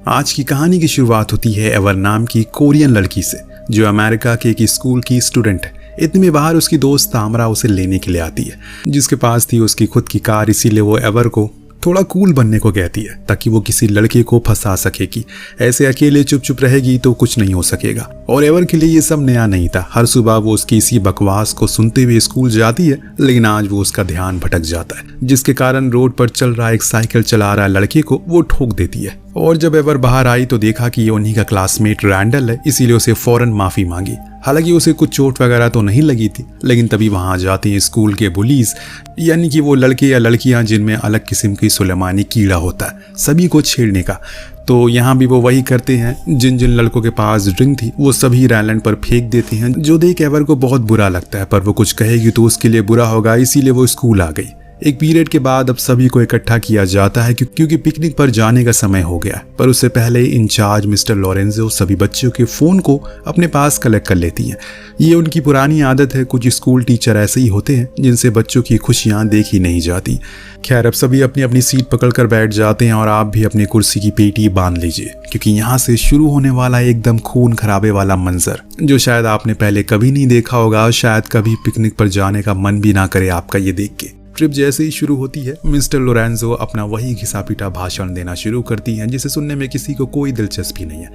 आज की कहानी की शुरुआत होती है एवर नाम की कोरियन लड़की से, जो अमेरिका के एक स्कूल की स्टूडेंट है। इतने में बाहर उसकी दोस्त तामरा उसे लेने के लिए आती है, जिसके पास थी उसकी खुद की कार। इसीलिए वो एवर को थोड़ा कूल बनने को कहती है, ताकि वो किसी लड़के को फंसा सकेगी। ऐसे अकेले चुप चुप रहेगी तो कुछ नहीं हो सकेगा। और एवर के लिए ये सब नया नहीं था। हर सुबह वो उसकी इसी बकवास को सुनते हुए स्कूल जाती है, लेकिन आज वो उसका ध्यान भटक जाता है, जिसके कारण रोड पर चल रहा एक साइकिल चला रहा लड़के को वो ठोक देती है। और जब एवर बाहर आई तो देखा कि ये उन्हीं का क्लासमेट रैंडल है, इसीलिए उसे फौरन माफी मांगी। हालांकि उसे कुछ चोट वगैरह तो नहीं लगी थी, लेकिन तभी वहां जाते हैं स्कूल के बुलीज, यानी कि वो लड़के या लड़कियां जिनमें अलग किस्म की सुलेमानी कीड़ा होता है सभी को छेड़ने का। तो यहाँ भी वो वही करते हैं। जिन जिन लड़कों के पास ड्रिंक थी वो सभी रैलैंड पर फेंक देते हैं, जो देख एवर को बहुत बुरा लगता है। पर वो कुछ कहेगी तो उसके लिए बुरा होगा, इसीलिए वो स्कूल आ गई। एक पीरियड के बाद अब सभी को इकट्ठा किया जाता है क्योंकि पिकनिक पर जाने का समय हो गया। पर उससे पहले इंचार्ज मिस्टर लोरेंजो सभी बच्चों के फोन को अपने पास कलेक्ट कर लेती हैं। ये उनकी पुरानी आदत है। कुछ स्कूल टीचर ऐसे ही होते हैं जिनसे बच्चों की खुशियां देखी नहीं जाती। खैर, अब सभी अपनी अपनी सीट पकड़कर बैठ जाते हैं और आप भी अपनी कुर्सी की पेटी बांध लीजिए, क्योंकि यहाँ से शुरू होने वाला एकदम खून खराबे वाला मंजर, जो शायद आपने पहले कभी नहीं देखा होगा। शायद कभी पिकनिक पर जाने का मन भी ना करे आपका ये देख के। ट्रिप जैसे ही शुरू होती है, मिस्टर लोरेंजो अपना वही घिसा पीटा भाषण देना शुरू करती हैं, जिसे सुनने में किसी को कोई दिलचस्पी नहीं है।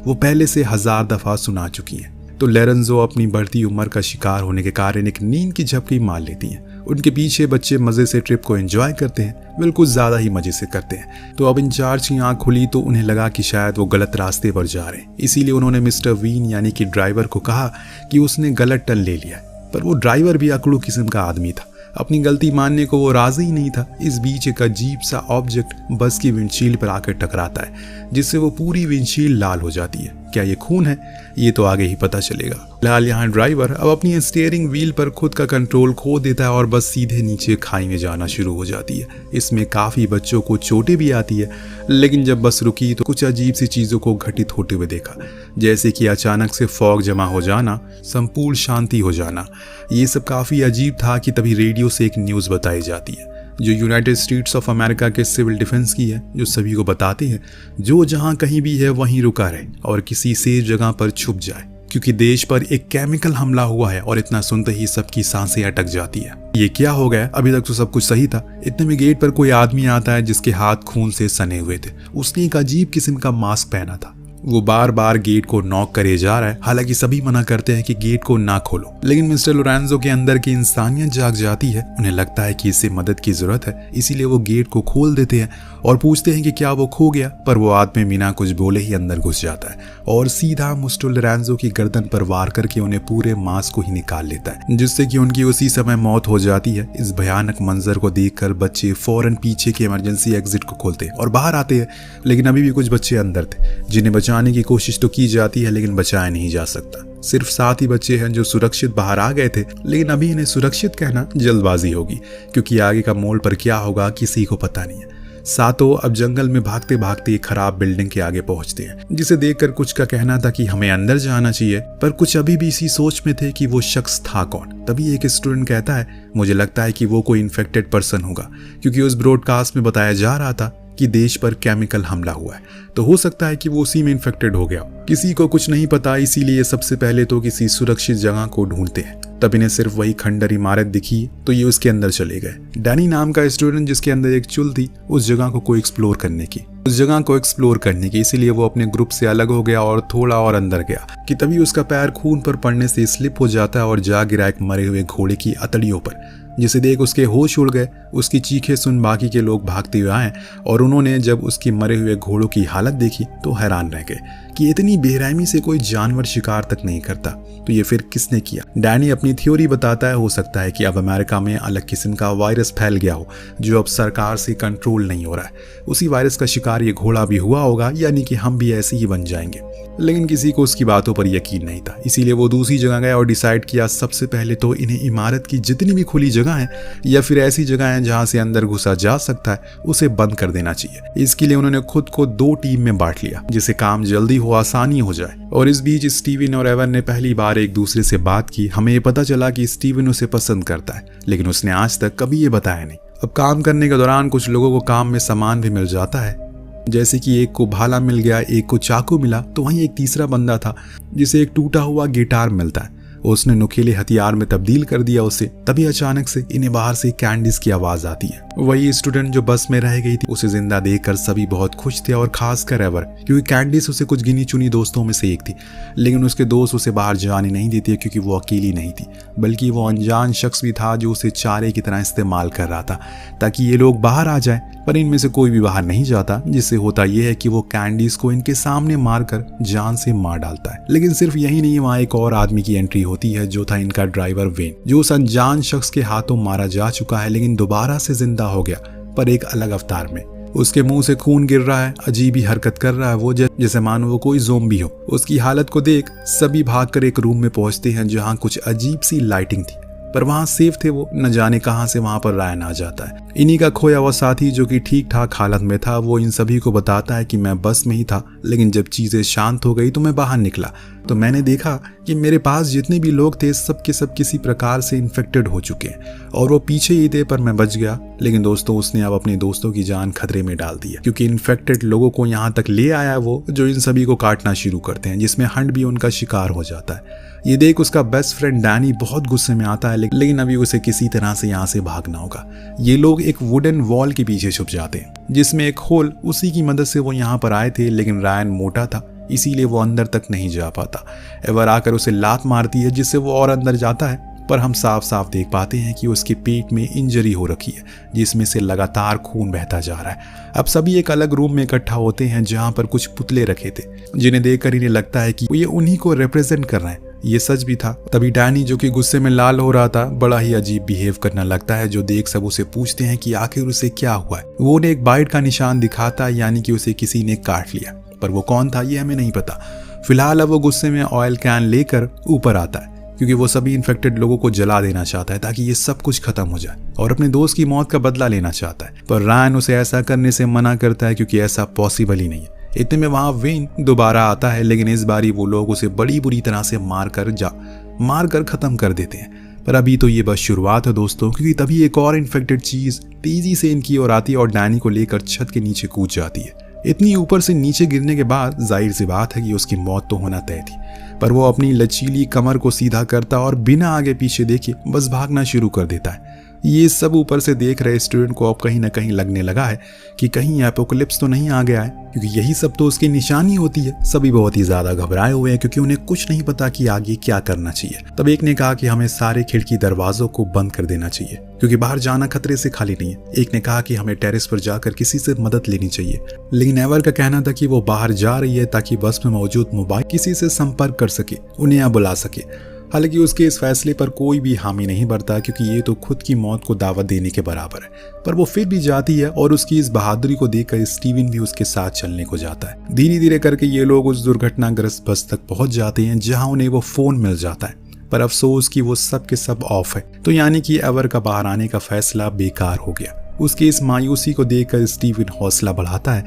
वो पहले से 1000 दफा सुना चुकी हैं। तो लोरेंजो अपनी बढ़ती उम्र का शिकार होने के कारण एक नींद की झपकी मार लेती हैं। उनके पीछे बच्चे मजे से ट्रिप को एंजॉय करते हैं, बिल्कुल ज्यादा ही मजे से करते हैं। तो अब इंचार्ज की आंख खुली तो उन्हें लगा कि शायद वो गलत रास्ते पर जा रहे हैं। इसीलिए उन्होंने मिस्टर वीन यानी कि ड्राइवर को कहा कि उसने गलत टर्न ले लिया। पर वो ड्राइवर भी अकड़ू किस्म का आदमी था, अपनी गलती मानने को वो राजी ही नहीं था। इस बीच एक अजीब सा ऑब्जेक्ट बस की विंडशील्ड पर आकर टकराता है, जिससे वो पूरी विंडशील्ड लाल हो जाती है। क्या ये खून है? ये तो आगे ही पता चलेगा। फिलहाल यहाँ ड्राइवर अब अपनी स्टीयरिंग व्हील पर खुद का कंट्रोल खो देता है और बस सीधे नीचे खाई में जाना शुरू हो जाती है। इसमें काफी बच्चों को चोटें भी आती है, लेकिन जब बस रुकी तो कुछ अजीब सी चीजों को घटित होते हुए देखा, जैसे कि अचानक से फॉग जमा हो जाना, संपूर्ण शांति हो जाना। ये सब काफी अजीब था कि तभी रेडियो से एक न्यूज बताई जाती है, जो यूनाइटेड स्टेट्स ऑफ अमेरिका के सिविल डिफेंस की है, जो सभी को बताते हैं जो जहां कहीं भी है वहीं रुका रहे और किसी सेफ जगह पर छुप जाए, क्योंकि देश पर एक केमिकल हमला हुआ है। और इतना सुनते ही सबकी सांसें अटक जाती है। ये क्या हो गया? अभी तक तो सब कुछ सही था। इतने में गेट पर कोई आदमी आता है जिसके हाथ खून से सने हुए थे। उसने एक अजीब किस्म का मास्क पहना था। वो बार बार गेट को नॉक करे जा रहा है। हालांकि सभी मना करते हैं कि गेट को ना खोलो, लेकिन मिस्टर लोरेंजो के अंदर की इंसानियत जाग जाती है। उन्हें लगता है कि इसे मदद की जरूरत है, इसीलिए वो गेट को खोल देते हैं और पूछते हैं कि क्या वो खो गया। पर वो आदमी बिना कुछ बोले ही अंदर घुस जाता है और सीधा मिस्टर लोरेंजो की गर्दन पर वार करके उन्हें पूरे मांस को ही निकाल लेता है, जिससे कि उनकी उसी समय मौत हो जाती है। इस भयानक मंजर को देखकर बच्चे फौरन पीछे के इमरजेंसी एग्जिट को खोलते हैं और बाहर आते हैं, लेकिन अभी भी कुछ बच्चे अंदर थे, जिन्हें बचाने की कोशिश तो की जाती है, लेकिन बचाया नहीं जा सकता। सिर्फ 7 ही बच्चे हैं जो सुरक्षित बाहर आ गए थे, लेकिन अभी इन्हें सुरक्षित कहना जल्दबाजी होगी, क्योंकि आगे का मोड़ पर क्या होगा किसी को पता नहीं है। सातों अब जंगल में भागते भागते एक खराब बिल्डिंग के आगे पहुंचते हैं, जिसे देखकर कुछ का कहना था कि हमें अंदर जाना चाहिए, पर कुछ अभी भी इसी सोच में थे कि वो शख्स था कौन। तभी एक स्टूडेंट कहता है, मुझे लगता है कि वो कोई इन्फेक्टेड पर्सन होगा, क्योंकि उस ब्रॉडकास्ट में बताया जा रहा था कि देश पर केमिकल हमला हुआ है, तो हो सकता है कि वो उसी में इन्फेक्टेड हो गया। किसी को कुछ नहीं पता, इसीलिए सबसे पहले तो किसी सुरक्षित जगह को ढूंढते हैं। तब इन्हें सिर्फ वही खंडर इमारत दिखी तो ये उसके अंदर चले गए। डैनी नाम का स्टूडेंट, जिसके अंदर एक चुल थी, उस जगह को एक्सप्लोर करने की इसीलिए वो अपने ग्रुप से अलग हो गया और थोड़ा और अंदर गया कि तभी उसका पैर खून पर पड़ने से स्लिप हो जाता है और जा गिरा एक मरे हुए घोड़े की अतड़ियों पर, जिसे देख उसके होश उड़ गए। उसकी चीखें सुन बाकी के लोग भागते हुए आए और उन्होंने जब उसकी मरे हुए घोड़ों की हालत देखी तो हैरान रह गए कि इतनी बेरहमी से कोई जानवर शिकार तक नहीं करता, तो ये फिर किसने किया। डैनी अपनी थ्योरी बताता है, हो सकता है कि अब अमेरिका में अलग किस्म का वायरस फैल गया हो जो अब सरकार से कंट्रोल नहीं हो रहा है। उसी वायरस का शिकार ये घोड़ा भी हुआ होगा, यानी कि हम भी ऐसे ही बन जाएंगे। लेकिन किसी को उसकी बातों पर यकीन नहीं था, इसीलिए वो दूसरी जगह गए और डिसाइड किया सबसे पहले तो इन्हें इमारत की जितनी भी खुली जगह है या फिर ऐसी जगह है जहां से अंदर घुसा जा सकता है, उसे बंद कर देना चाहिए। इसके लिए उन्होंने खुद को 2 टीम में बांट लिया, जिससे काम जल्दी हो, आसानी हो जाए। और इस बीच स्टीवन और एवन ने पहली बार एक दूसरे से बात की। हमें ये पता चला कि स्टीवन उसे पसंद करता है, लेकिन उसने आज तक कभी ये बताया नहीं। अब काम करने के दौरान कुछ लोगों को काम में सामान भी मिल जाता है, जैसे कि एक को भाला मिल गया, एक को चाकू मिला, तो वहीं एक तीसरा बंदा था जिसे एक टूटा हुआ गिटार मिलता है। उसने नुकीले हथियार में तब्दील कर दिया उसे। तभी अचानक से इन्हें बाहर से कैंडिस की आवाज आती है। वही स्टूडेंट जो बस में रह गई थी, उसे जिंदा देखकर सभी बहुत खुश थे, और खासकर एवर, क्योंकि कैंडिस उसे कुछ गिनी चुनी दोस्तों में से एक थी। लेकिन उसके दोस्त उसे बाहर जाने नहीं देते, क्योंकि वो अकेली नहीं थी, बल्कि वो अनजान शख्स भी था जो उसे चारे की तरह इस्तेमाल कर रहा था ताकि ये लोग बाहर आ जाए। पर इनमें से कोई भी बाहर नहीं जाता, जिससे होता यह है कि वो कैंडिस को इनके सामने मारकर जान से मार डालता है। लेकिन सिर्फ यही नहीं, वहाँ एक और आदमी की एंट्री होती है, जो था इनका ड्राइवर वेन, जो उस अनजान शख्स के हाथों मारा जा चुका है, लेकिन दोबारा से जिंदा हो गया, पर एक अलग अवतार में। उसके मुंह से खून गिर रहा है, अजीब ही हरकत कर रहा है वो, जैसे मानो वो कोई ज़ोंबी हो। उसकी हालत को देख सभी भागकर एक रूम में पहुंचते हैं जहां कुछ अजीब सी लाइटिंग थी, पर वहां सेफ थे वो। न जाने कहां से वहां पर रायन आ जाता है। इन्हीं का खोया हुआ साथी, जो कि ठीक ठाक हालत में था, वो इन सभी को बताता है कि मैं बस में ही था, लेकिन जब चीजें शांत हो गई तो मैं बाहर निकला, तो मैंने देखा कि मेरे पास जितने भी लोग थे सब के सब किसी प्रकार से इन्फेक्टेड हो चुके हैं, और वो पीछे ही थे, पर मैं बच गया। लेकिन दोस्तों, उसने अब अपने दोस्तों की जान खतरे में डाल दी है, क्योंकि इन्फेक्टेड लोगों को यहाँ तक ले आया वो, जो इन सभी को काटना शुरू करते हैं, जिसमें हंट भी उनका शिकार हो जाता है। ये देख उसका बेस्ट फ्रेंड डैनी बहुत गुस्से में आता है, लेकिन अभी उसे किसी तरह से यहाँ से भागना होगा। ये लोग एक वुडन वॉल के पीछे छुप जाते हैं, जिसमें एक होल, उसी की मदद से वो यहाँ पर आए थे, लेकिन रायन मोटा था, इसीलिए वो अंदर तक नहीं जा पाता। एवर आकर उसे लात मारती है, जिससे वो और अंदर जाता है, पर हम साफ साफ देख पाते हैं कि उसके पेट में इंजरी हो रखी है, जिसमें से लगातार खून बहता जा रहा है। अब सभी एक अलग रूम में इकट्ठा होते हैं, जहां पर कुछ पुतले रखे थे, जिन्हें देखकर इन्हें लगता है कि ये उन्हीं को रिप्रेजेंट कर रहे हैं। ये सच भी था। तभी डैनी, जो कि गुस्से में लाल हो रहा था, बड़ा ही अजीब बिहेव करने लगता है, जो देख सब उसे पूछते हैं कि आखिर उसे क्या हुआ है। वो उन्हें एक बाइट का निशान दिखाता है, यानी कि उसे किसी ने काट लिया, पर वो कौन था ये हमें नहीं पता। फिलहाल अब वो गुस्से में ऑयल कैन लेकर ऊपर आता है, क्योंकि वो सभी इन्फेक्टेड लोगों को जला देना चाहता है ताकि ये सब कुछ खत्म हो जाए, और अपने दोस्त की मौत का बदला लेना चाहता है। पर रायन उसे ऐसा करने से मना करता है, क्योंकि ऐसा पॉसिबल ही नहीं है। इतने में वहां वेन दोबारा आता है, लेकिन इस बारी वो लोग उसे बड़ी बुरी तरह से मारकर खत्म कर देते हैं। पर अभी तो ये बस शुरुआत है दोस्तों, क्योंकि तभी एक और इन्फेक्टेड चीज तेजी से इनकी ओर आती है और डैनी को लेकर छत के नीचे कूद जाती है। इतनी ऊपर से नीचे गिरने के बाद जाहिर सी बात है कि उसकी मौत तो होना तय थी, पर वो अपनी लचीली कमर को सीधा करता और बिना आगे पीछे देखे बस भागना शुरू कर देता है। ये सब ऊपर से देख रहे स्टूडेंट को अब कहीं ना कहीं लगने लगा है कि कहीं एपोकलिप्स तो नहीं आ गया है, क्योंकि यही सब तो उसकी निशानी होती है। सभी बहुत ही ज्यादा घबराए हुए हैं, क्योंकि उन्हें कुछ नहीं पता कि आगे क्या करना चाहिए। तब एक ने कहा कि हमें सारे खिड़की दरवाजों को बंद कर देना चाहिए, क्योंकि बाहर जाना खतरे से खाली नहीं है। एक ने कहा कि हमें टेरेस पर जाकर किसी से मदद लेनी चाहिए, लेकिन एवर का कहना था कि वो बाहर जा रही है ताकि बस में मौजूद मोबाइल किसी से संपर्क कर सके, उन्हें यहाँ बुला सके। हालांकि उसके इस फैसले पर कोई भी हामी नहीं भरता, क्योंकि ये तो खुद की मौत को दावत देने के बराबर है, पर वो फिर भी जाती है, और उसकी इस बहादुरी को देखकर स्टीवन भी उसके साथ चलने को जाता है। धीरे धीरे करके ये लोग उस दुर्घटनाग्रस्त बस तक पहुंच जाते हैं, जहां उन्हें वो फोन मिल जाता है, पर अफसोस कि वो सब के सब ऑफ है। तो यानी कि एवर का बाहर आने का फैसला बेकार हो गया। उसकी इस मायूसी को देखकर स्टीवन हौसला बढ़ाता है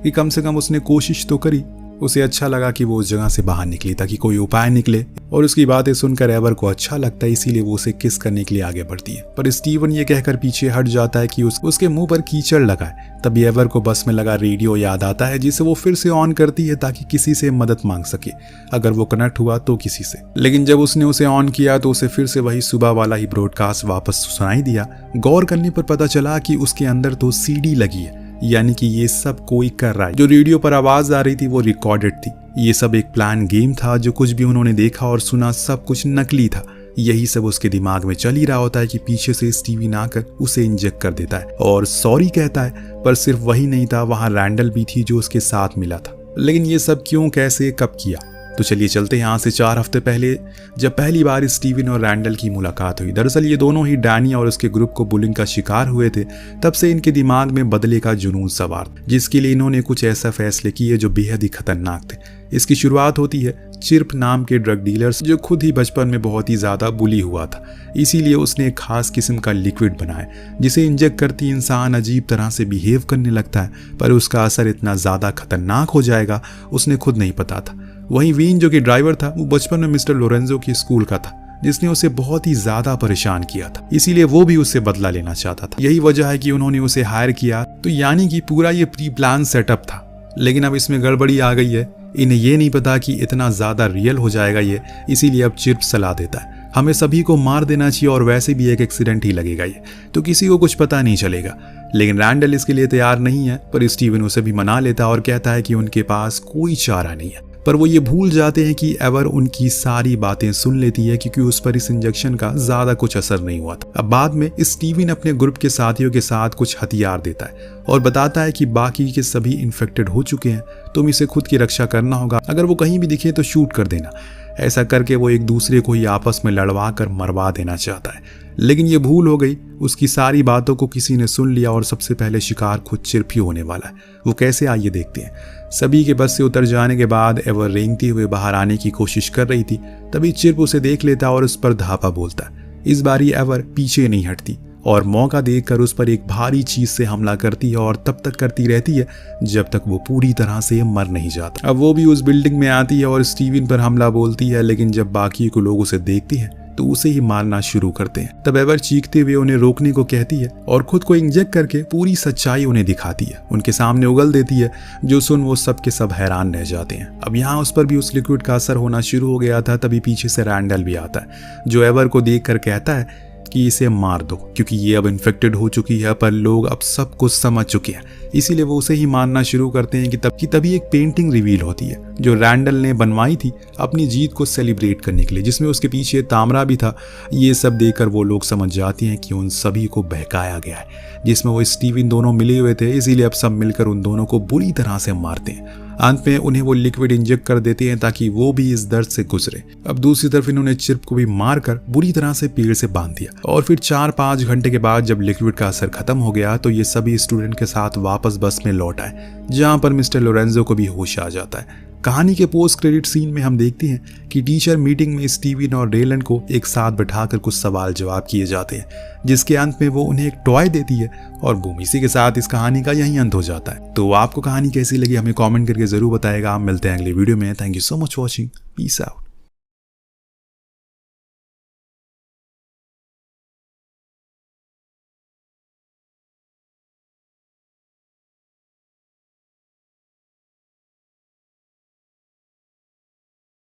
कि कम से कम उसने कोशिश तो करी। उसे अच्छा लगा कि वो उस जगह से बाहर निकली ताकि कोई उपाय निकले, और उसकी बातें सुनकर एवर को अच्छा लगता है, इसीलिए वो उसे किस करने के लिए आगे बढ़ती है। पर स्टीवन ये कहकर पीछे हट जाता है कि उसके मुंह पर कीचड़ लगा है। तभी एवर को बस में लगा रेडियो याद आता है, जिसे वो फिर से ऑन करती है ताकि किसी से मदद मांग सके, अगर वो कनेक्ट हुआ तो किसी से। लेकिन जब उसने उसे ऑन किया तो उसे फिर से वही सुबह वाला ही ब्रॉडकास्ट वापस सुनाई दिया। गौर करने पर पता चला कि उसके अंदर तो सीडी लगी है, यानी कि ये सब कोई कर रहा है। जो रेडियो पर आवाज आ रही थी वो रिकॉर्डेड थी। ये सब एक प्लान गेम था। जो कुछ भी उन्होंने देखा और सुना सब कुछ नकली था। यही सब उसके दिमाग में चल ही रहा होता है कि पीछे से स्टीवन आकर उसे इंजेक्ट कर देता है और सॉरी कहता है। पर सिर्फ वही नहीं था, वहां रैंडल भी थी जो उसके साथ मिला था। लेकिन ये सब क्यों, कैसे, कब किया? तो चलिए चलते हैं यहाँ से 4 हफ्ते पहले, जब पहली बार स्टीवन और रैंडल की मुलाकात हुई। दरअसल ये दोनों ही डैनी और उसके ग्रुप को बुलिंग का शिकार हुए थे। तब से इनके दिमाग में बदले का जुनून सवार था, जिसके लिए इन्होंने कुछ ऐसा फैसले किए जो बेहद ही खतरनाक थे। इसकी शुरुआत होती है चिर्प नाम के ड्रग डीलर से, जो खुद ही बचपन में बहुत ही ज्यादा बुली हुआ था। इसीलिए उसने एक खास किस्म का लिक्विड बनाया, जिसे इंजेक्ट करती इंसान अजीब तरह से बिहेव करने लगता है, पर उसका असर इतना ज्यादा खतरनाक हो जाएगा उसने खुद नहीं पता था। वहीं वीन जो कि ड्राइवर था, वो बचपन में मिस्टर लोरेंजो की स्कूल का था, जिसने उसे बहुत ही ज्यादा परेशान किया था, इसीलिए वो भी उससे बदला लेना चाहता था। यही वजह है कि उन्होंने उसे हायर किया। तो यानी कि पूरा ये प्री प्लान सेटअप था। लेकिन अब इसमें गड़बड़ी आ गई है। इन्हें ये नहीं पता कि इतना ज्यादा रियल हो जाएगा ये, इसीलिए अब चिर्प सलाह देता है हमें सभी को मार देना चाहिए और वैसे भी एक एक्सीडेंट ही लगेगा ये, तो किसी को कुछ पता नहीं चलेगा। लेकिन रैंडल इसके लिए तैयार नहीं है, पर स्टीवन उसे भी मना लेता और कहता है कि उनके पास कोई चारा नहीं है। पर वो ये भूल जाते हैं कि एवर उनकी सारी बातें सुन लेती है, क्योंकि उस पर इस इंजेक्शन का ज्यादा कुछ असर नहीं हुआ था। अब बाद में स्टीवन अपने ग्रुप के साथियों के साथ कुछ हथियार देता है और बताता है कि बाकी के सभी इन्फेक्टेड हो चुके हैं, तुम इसे खुद की रक्षा करना होगा, अगर वो कहीं भी दिखे तो शूट कर देना। ऐसा करके वो एक दूसरे को ही आपस में लड़वा कर मरवा देना चाहता है, लेकिन ये भूल हो गई। उसकी सारी बातों को किसी ने सुन लिया और सबसे पहले शिकार खुद चिर्प ही होने वाला है। वो कैसे, आइए देखते हैं। सभी के बस से उतर जाने के बाद एवर रेंगती हुए बाहर आने की कोशिश कर रही थी, तभी चिर्प उसे देख लेता और उस पर धापा बोलता है। इस बारी एवर पीछे नहीं हटती और मौका देखकर उस पर एक भारी चीज से हमला करती है और तब तक करती रहती है जब तक वो पूरी तरह से मर नहीं जाता। अब वो भी उस बिल्डिंग में आती है और स्टीवन पर हमला बोलती है, लेकिन जब बाकी को लोग उसे देखती हैं तो उसे ही मारना शुरू करते हैं। तब एवर चीखते हुए उन्हें रोकने को कहती है और खुद को इंजेक्ट करके पूरी सच्चाई उन्हें दिखाती है, उनके सामने उगल देती है, जो सुन वो सब के सब हैरान रह जाते हैं। अब यहाँ उस पर भी उस लिक्विड का असर होना शुरू हो गया था। तभी पीछे से रैंडल भी आता है, जो एवर को देख कर कहता है कि इसे मार दो, क्योंकि ये अब इन्फेक्टेड हो चुकी है, पर लोग अब सब कुछ समझ चुके हैं, इसीलिए वो उसे ही मारना शुरू करते हैं कि तभी एक पेंटिंग रिवील होती है जो रैंडल ने बनवाई थी अपनी जीत को सेलिब्रेट करने के लिए, जिसमें उसके पीछे तामरा भी था। ये सब देखकर वो लोग समझ जाती हैं कि उन सभी को बहकाया गया है, जिसमें वो स्टीवन दोनों मिले हुए थे, इसीलिए अब सब मिलकर उन दोनों को बुरी तरह से मारते हैं। अंत में उन्हें वो लिक्विड इंजेक्ट कर देते हैं ताकि वो भी इस दर्द से गुजरे। अब दूसरी तरफ इन्होंने चिर्प को भी मारकर बुरी तरह से पेड़ से बांध दिया और फिर 4-5 घंटे के बाद जब लिक्विड का असर खत्म हो गया तो ये सभी स्टूडेंट के साथ वापस बस में लौट आए, जहां पर मिस्टर लोरेंजो को भी होश आ जाता है। कहानी के पोस्ट क्रेडिट सीन में हम देखते हैं कि टीचर मीटिंग में स्टीवन और रेलन को एक साथ बैठाकर कुछ सवाल जवाब किए जाते हैं, जिसके अंत में वो उन्हें एक टॉय देती है और बूम, इसी के साथ इस कहानी का यही अंत हो जाता है। तो आपको कहानी कैसी लगी हमें कमेंट करके जरूर बताएगा। हम मिलते हैं अगले वीडियो में। Thank you so much watching. Peace out.